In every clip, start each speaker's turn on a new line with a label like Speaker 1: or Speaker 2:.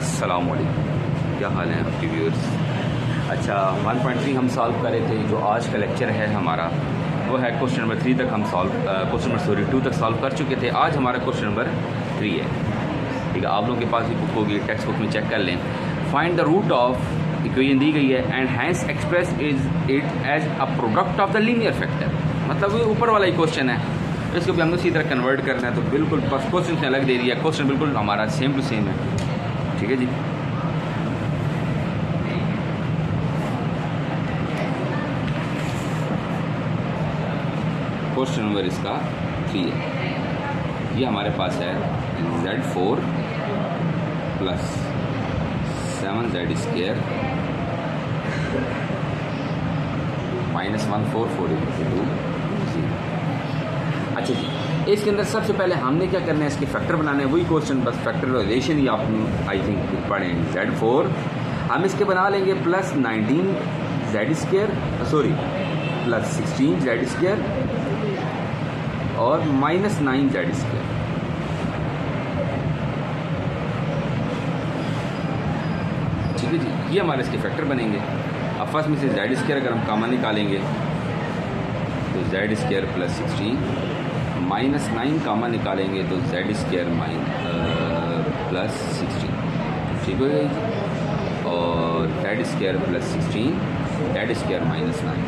Speaker 1: अस्सलाम वालेकुम, क्या हाल है आपके व्यूअर्स। अच्छा 1.3 हम सॉल्व कर रहे थे। जो आज का लेक्चर है हमारा वो है क्वेश्चन नंबर 3 तक हम क्वेश्चन 2 तक सॉल्व कर चुके थे। आज हमारा क्वेश्चन नंबर 3 है। ठीक है, आप लोगों के पास भी बुक होगी, टेक्स्ट बुक में चेक कर लें। Find the root of equation दी गई है and hence express is it as a product of the linear factor. मतलब ये ऊपर वाला ही क्वेश्चन है, इसको भी हमने उसी तरह कन्वर्ट करना है। तो बिल्कुल बस क्वेश्चन से अलग दे दिया, क्वेश्चन बिल्कुल हमारा सेम टू सेम है। ठीक है जी, क्वेश्चन नंबर इसका 3 है। ये हमारे पास है Z4 प्लस 7Z² माइनस 144 अच्छा जी, इसके अंदर सबसे पहले हमने क्या करना है, इसके फैक्टर बनाने हैं। वही क्वेश्चन, बस फैक्टराइजेशन ही आप आई थिंक पढ़े। Z4 हम इसके बना लेंगे प्लस 19Z² प्लस 16Z² और माइनस 9Z²। ठीक है जी, ये हमारे इसके फैक्टर बनेंगे। अब फर्स्ट में से Z² अगर हम कॉमन निकालेंगे तो Z² प्लस 16 माइनस 9 कॉमन निकालेंगे तो Z² प्लस 16। ठीक हो जाएगी। और Z² प्लस 16 Z² माइनस 9।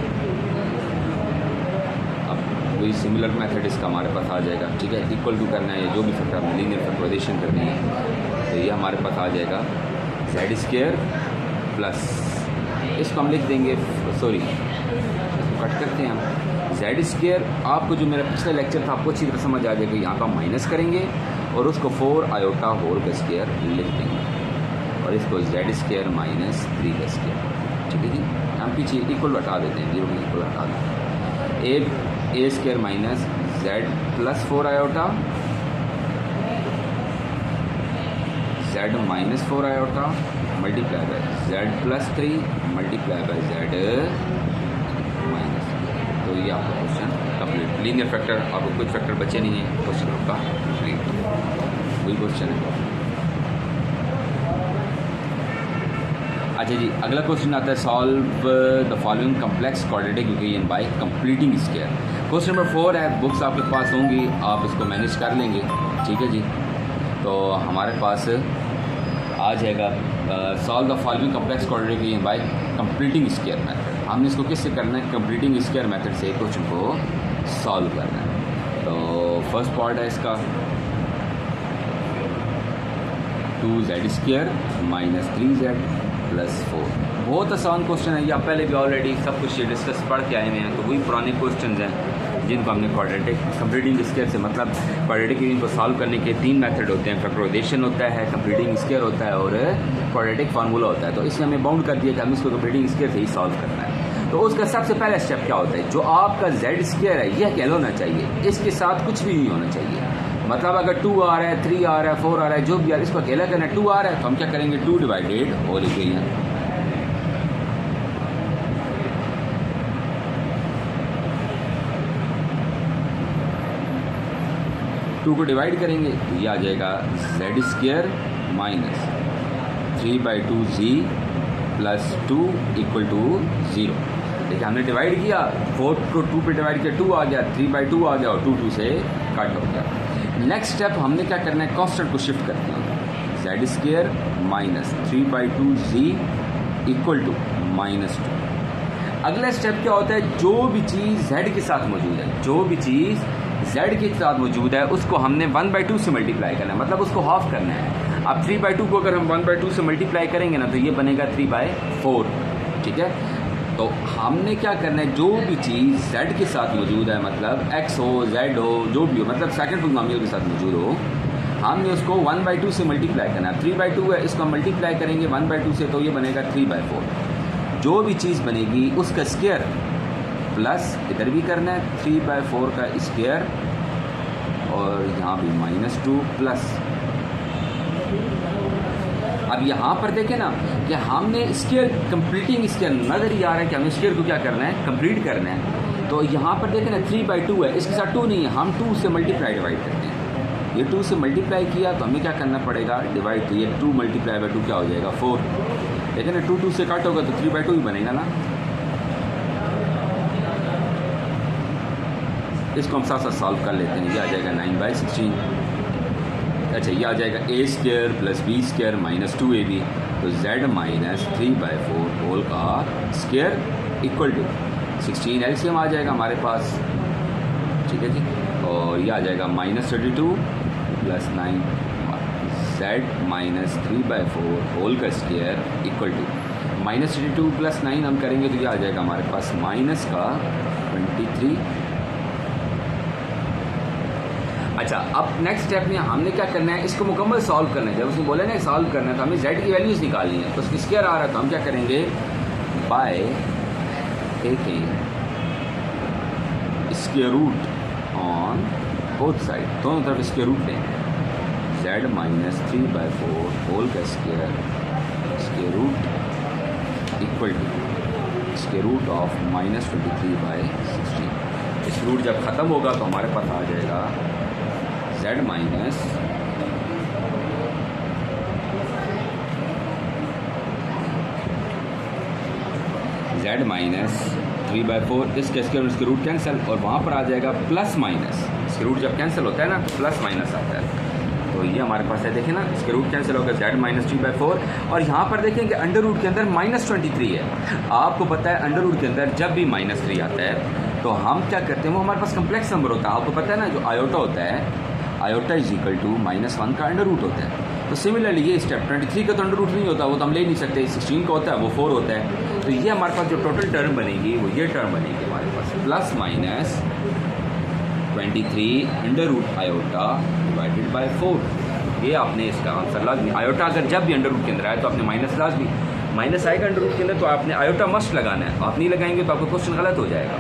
Speaker 1: वही सिमिलर मेथड इसका हमारे पास आ जाएगा। ठीक है, इक्वल टू करना है, जो भी फैक्टर में लीनियर फैक्टराइजेशन करनी है तो ये हमारे पास आ जाएगा Z² प्लस, इसको हम लिख देंगे, सॉरी इसको कट करते हैं हम। Z² आपको जो मेरा पिछला लेक्चर था आपको अच्छी तरह समझ आ जाएगा। यहाँ का माइनस करेंगे और उसको 4 आयोटा होल का स्क्वायर लिख देंगे और इसको Z² माइनस 3 का स्क्वायर। ठीक है जी, हम पीछे इक्वल हटा देते हैं, 0 इक्वल हटा देते हैं। A² minus Z plus 4 iota Z minus 4 iota multiply by Z plus 3 multiply by Z minus. तो ये आपका क्वेश्चन कंप्लीट। लीनियर फैक्टर आपको कुछ फैक्टर बचे नहीं है, क्वेश्चन आपका कंप्लीट। वही क्वेश्चन है। अच्छा जी, अगला क्वेश्चन आता है solve the following complex quadratic equation by completing square. Question number 4 है, बुक्स आपके पास होंगी, आप इसको मैनेज कर लेंगे। ठीक है जी, तो हमारे पास आ जाएगा solve the following complex quadratic equation by completing square method. हमने इसको किससे करना है, कंप्लीटिंग स्क्वायर मेथड से क्वेश्चन को सॉल्व करना है। तो फर्स्ट पार्ट है इसका 2Z² माइनस 3Z प्लस 4। बहुत आसान क्वेश्चन है, या पहले भी ऑलरेडी सब कुछ डिस्कस पढ़ के आए हुए हैं। तो वही पुराने क्वेश्चन हैं जिनको हमने क्वाड्रेटिक कंप्लीटिंग स्क्वायर से, मतलब क्वाड्रेटिक इक्वेशन को सॉल्व करने के 3 मेथड होते हैं। फैक्टराइजेशन होता है, कंप्लीटिंग स्क्वायर होता है और क्वाड्रेटिक फार्मूला होता है। तो इसमें हमें बाउंड कर दिया कि हमें इसको कंप्लीटिंग स्क्वायर से ही सॉल्व करना है। तो उसका सबसे पहला स्टेप क्या होता है, जो आपका Z² है यह अकेला होना चाहिए, इसके साथ कुछ भी नहीं होना चाहिए। मतलब अगर 2 आ रहा है, 3 आ रहा है, 4 आ रहा है, जो भी आ रहा है, इसको अकेला करना है। 2 आ रहा है तो हम क्या करेंगे, 2 डिवाइडेड होल इक्वेशन। 2 को डिवाइड करेंगे तो ये आ जाएगा Z² minus 3/2Z plus 2 equal to 0। देखिए हमने डिवाइड किया, 4 को 2 पे डिवाइड किया, 2 आ गया, 3/2 आ गया और 2 से कट हो गया। नेक्स्ट स्टेप हमने क्या करना है, कांस्टेंट को शिफ्ट करते हैं। Z² minus 3/2Z equal to minus 2। अगला स्टेप क्या होता है, जो भी चीज़ Z के साथ मौजूद है, जो भी चीज़ Z के साथ मौजूद है उसको हमने 1/2 से मल्टीप्लाई करना है, मतलब उसको हाफ करना है। अब 3/2 को अगर हम 1/2 से मल्टीप्लाई करेंगे ना तो ये बनेगा 3/4। ठीक है, तो हमने क्या करना है, जो भी चीज़ Z के साथ मौजूद है, मतलब X हो, Z हो, जो भी हो, मतलब सेकंड पॉलिनोमियल के साथ मौजूद हो, हमने उसको 1/2 से मल्टीप्लाई करना है। 3/2 है, इसको हम मल्टीप्लाई करेंगे 1/2 से तो ये बनेगा 3/4। जो भी चीज़ बनेगी उसका स्क्वायर प्लस इधर भी करना है 3/4 का स्क्वायर और यहाँ भी -2 प्लस। अब यहाँ पर देखें ना कि हमने स्क्वायर कंप्लीटिंग स्क्वायर नज़र ही आ रहा है कि हमें स्क्वायर को क्या करना है, कंप्लीट करना है। तो यहाँ पर देखें ना 3/2 है, इसके साथ 2 नहीं है, हम 2 से मल्टीप्लाई डिवाइड करते हैं। ये 2 से मल्टीप्लाई किया तो हमें क्या करना पड़ेगा, डिवाइड। तो ये 2 मल्टीप्लाई बाई 2 क्या हो जाएगा 4, लेकिन 2 2 से कट होगा तो 3/2 ही बनेगा ना। इसको हम साथ साथ सॉल्व कर लेते हैं। ये आ जाएगा 9/16। अच्छा, ये आ जाएगा a² + b² - 2ab, तो z - 3/4 होल का स्क्वायर इक्वल टू 16 एलसीएम आ जाएगा हमारे पास, ठीक है जी। और ये आ जाएगा -32 + 9 z - 3/4 होल का स्क्वायर इक्वल टू -32 + 9 हम करेंगे तो ये आ जाएगा हमारे पास -23। अच्छा, अब नेक्स्ट स्टेप में हमने क्या करना है, इसको मुकम्मल सॉल्व करना है। जब उसने बोला ना सॉल्व करना है तो हमें z की वैल्यूज़ निकालनी है, तो उसकी स्क्वायर आ रहा है तो हम क्या करेंगे, by taking square root on both side, दोनों तरफ स्क्वायर रूट लेंगे। z - 3/4 होल का square root equal to square root of -23/16। इस रूट जब ख़त्म होगा तो हमारे पास आ जाएगा z - 3/4, इसके स्क्वायर रूट कैंसिल, और वहाँ पर आ जाएगा प्लस माइनस। इसके रूट जब कैंसिल होता है ना तो प्लस माइनस आता है, तो ये हमारे पास है, देखें ना, इसके रूट कैंसिल होगा z - 3/4। और यहाँ पर देखें कि अंडर रूट के अंदर -23 है। आपको पता है अंडर रूट के अंदर जब भी -3 आता है तो हम क्या करते हैं, वो हमारे पास कम्प्लेक्स नंबर होता है। आपको पता है ना, जो आयोटा होता है, आयोटा = -1 का अंडर रूट होता है। तो सिमिलरली ये स्टेप 23 का तो अंडर रूट नहीं होता, वो तो हम ले नहीं सकते। 16 का होता है, वो 4 होता है। तो ये हमारे पास जो टोटल टर्म बनेगी वो ये टर्म बनेगी हमारे पास +-23 under root iota divided by 4। ये आपने इसका आंसर लाजमी, आयोटा अगर जब भी अंडर रूट के अंदर आए तो आपने माइनस लाजमी, माइनस आएगा अंडर रूट के अंदर तो आपने आयोटा मस्ट लगाना है। आप नहीं लगाएंगे तो आपका क्वेश्चन गलत हो जाएगा,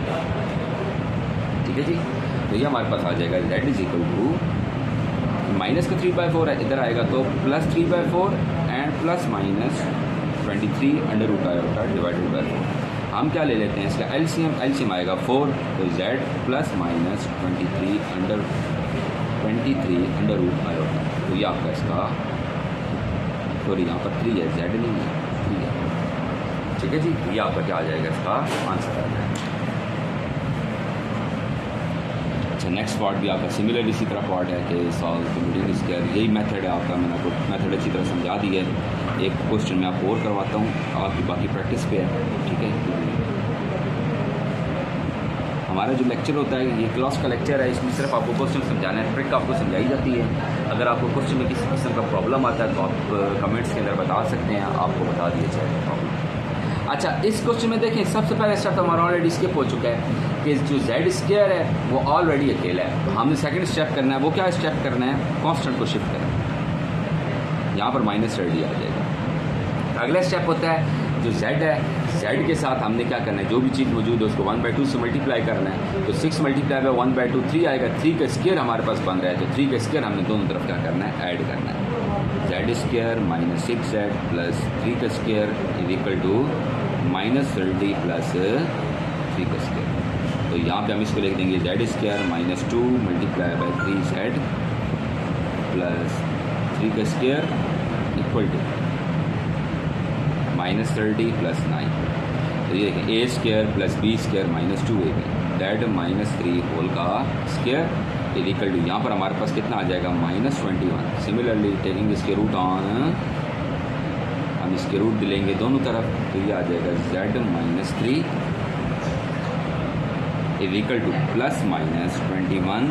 Speaker 1: ठीक है जी। तो ये हमारे पास आ जाएगा z = माइनस का 3/4 है, इधर आएगा तो +3/4 and +-23 under root iota divided by 4। हम क्या ले लेते हैं, इसका एलसीएम आएगा 4, तो z +-23 अंडर रूट आयोटा, तो ये आपका इसका, सॉरी यहाँ पर 3 है, z नहीं है, 3 है, ठीक है जी। ये आपका क्या आ जाएगा, इसका आंसर आ जाएगा। अच्छा, नेक्स्ट पार्ट भी आपका सिमिलर इसी तरह पार्ट है कि सॉल्व कंप्यूटिंग स्क्वायर, यही मेथड है आपका। मैंने आपको मेथड अच्छी तरह समझा दी है। एक क्वेश्चन मैं आपको और करवाता हूँ, आपकी बाकी प्रैक्टिस पे है, ठीक है। हमारा जो लेक्चर होता है ये क्लास का लेक्चर है, इसमें सिर्फ आपको क्वेश्चन समझाना है, ट्रिक आपको समझाई जाती है। अगर आपको क्वेश्चन में किसी किस्म का प्रॉब्लम आता है तो आप कमेंट्स के अंदर बता सकते हैं, आपको बता दिया जाएगा प्रॉब्लम। अच्छा, इस क्वेश्चन में देखें, सबसे पहले स्टेप तो हमारा ऑलरेडी स्किप हो चुका है कि जो z² है वो ऑलरेडी अकेला है। हमने सेकंड स्टेप करना है, वो क्या स्टेप करना है, कांस्टेंट को शिफ्ट करना है, यहाँ पर -30 आ जाएगा। अगला स्टेप होता है जो z है, z के साथ हमने क्या करना है, जो भी चीज़ मौजूद है उसको 1/2 से मल्टीप्लाई करना है। तो 6 × 1/2 3 आएगा, 3 का स्क्वायर हमारे पास बन रहा है, तो 3 का स्क्वायर हमने दोनों तरफ क्या करना है, ऐड करना है। z² - 6z + 3 का स्क्वायर = -30 + 3 का स्क्वायर। तो यहाँ पे हम इसको लिख देंगे z² - 2 × 3z + 3 का स्क्वायर इक्वल टू -30 + 9। तो ये देखें a² + b² - 2ab z -3 whole का स्क्वायर इक्वल टू, यहाँ पर हमारे पास कितना आ जाएगा, -21। सिमिलरली टेकिंग इसके रूट ऑन, हम इसके रूट दिलेंगे दोनों तरफ, तो ये आ जाएगा z - 3 equal to +-21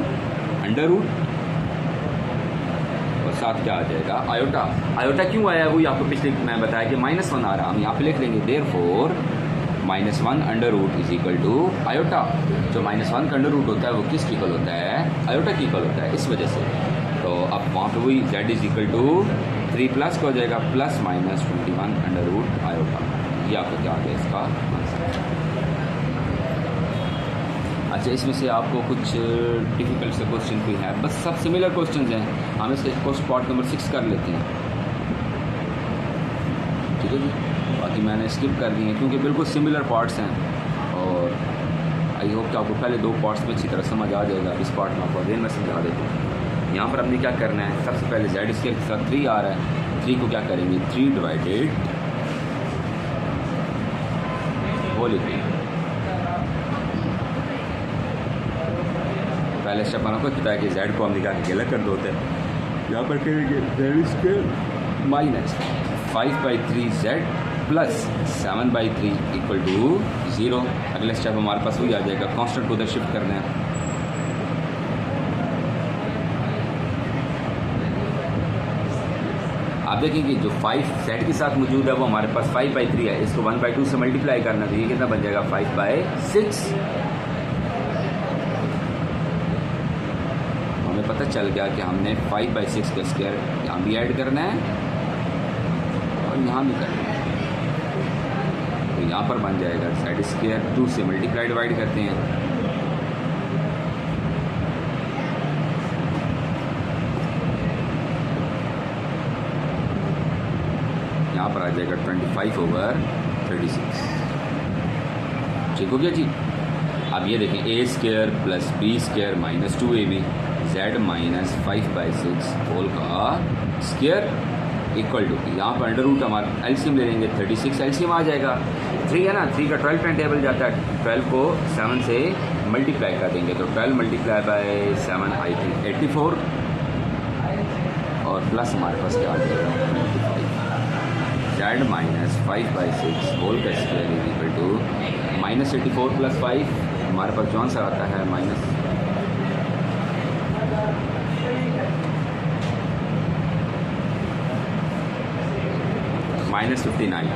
Speaker 1: under root, और साथ क्या आ जाएगा, आयोटा। आयोटा क्यों आया वो आपको पिछले मैं बताया कि -1 आ रहा, हम यहाँ पे लिख लेंगे therefore -1 under root is equal to iota. जो -1 का अंडर रूट होता है वो किस इक्वल होता है, आयोटा की इक्वल होता है, इस वजह से। तो अब वहाँ पे वही z = 3 प्लस का हो जाएगा +-21 अंडर रूट आयोटा। ये आपको क्या आ गया इसका आंसर। अच्छा, इसमें से आपको कुछ डिफ़िकल्ट से क्वेश्चन कोई है, बस सब सिमिलर क्वेश्चंस हैं, हम इसके क्वेश्चन पार्ट नंबर 6 कर लेते हैं, ठीक है जी। बाकी मैंने स्किप कर दिए हैं क्योंकि बिल्कुल सिमिलर पार्ट्स हैं, और आई होप कि आपको पहले 2 पार्ट्स में अच्छी तरह समझ आ जाएगा। इस पार्ट में आपको अगेन मैं समझा देता हूँ। यहाँ पर हमने क्या करना है, सबसे पहले जेड स्क्वायर के साथ 3 आ रहा है, 3 को क्या करेंगे 3 डिवाइडेड होल इक्वेशन। पहले स्टेप आपको पता है कि जेड को हम निकाल के अलग कर दो होते हैं। यहाँ पर करेंगे z square minus 5/3 z plus 7/3 equal to 0। अगला स्टेप हमारे पास वही आ जाएगा, कांस्टेंट को उधर शिफ्ट करना है। आप देखेंगे जो 5 जेड के साथ मौजूद है वो हमारे पास 5/3 है, इसको 1/2 से मल्टीप्लाई करना, तो ये कितना बन जाएगा 5/6। हमें पता चल गया कि हमने 5/6 का स्क्वायर यहाँ भी ऐड करना है और यहाँ भी करना है, तो यहाँ पर बन जाएगा जेड स्क्वायर 2 से मल्टीप्लाई डिवाइड करते हैं, यहाँ पर आ जाएगा 25/36। ठीक हो गया जी। अब ये देखें A square plus B square minus 2ab Z minus 5/6 whole का स्क्वायर इक्वल टू, यहाँ पर अंडर रूट हमारा एलसीएम ले लेंगे, 36 एलसीएम आ जाएगा। 3 है ना, 3 का 12 टाइम टेबल जाता है, 12 को 7 से मल्टीप्लाई कर देंगे, तो 12 मल्टीप्लाई बाय 7 आई थिंक 84, और प्लस हमारे पास क्या आ जाएगा 25 जेड माइनस 5/6 होल का square is equal to minus 84 plus 5, हमारे पास जो आंसर आता है माइनस -59।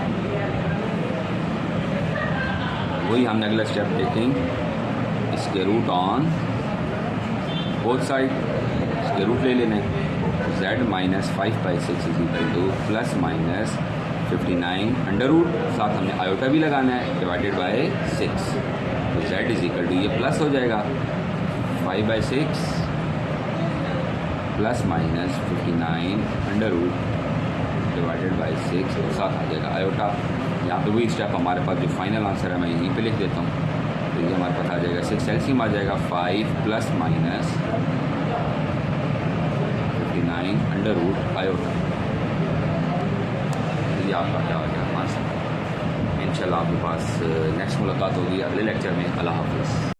Speaker 1: वही हमने अगला स्टेप देखें, इसके रूट ऑन बोथ साइड, इसके रूट ले लेना है, z minus 5/6 is equal to plus minus 59 under root, साथ हमने आयोटा भी लगाना है, डिवाइडेड बाय 6, तो जेड इज इक्वल टू ये प्लस हो जाएगा 5/6 plus minus 59 under root divided by 6, और साथ आ जाएगा आयोटा। यहाँ पे वही स्टेप हमारे पास जो फाइनल आंसर है मैं यहीं पे लिख देता हूँ, तो ये हमारे पास आ जाएगा 6 एलसीएम आ जाएगा 5 plus minus 59 under root iota. ये आपका क्या हो गया आंसर। इंशाल्लाह आपके पास नेक्स्ट मुलाकात होगी अगले लेक्चर में। अल्लाह हाफ़िज़।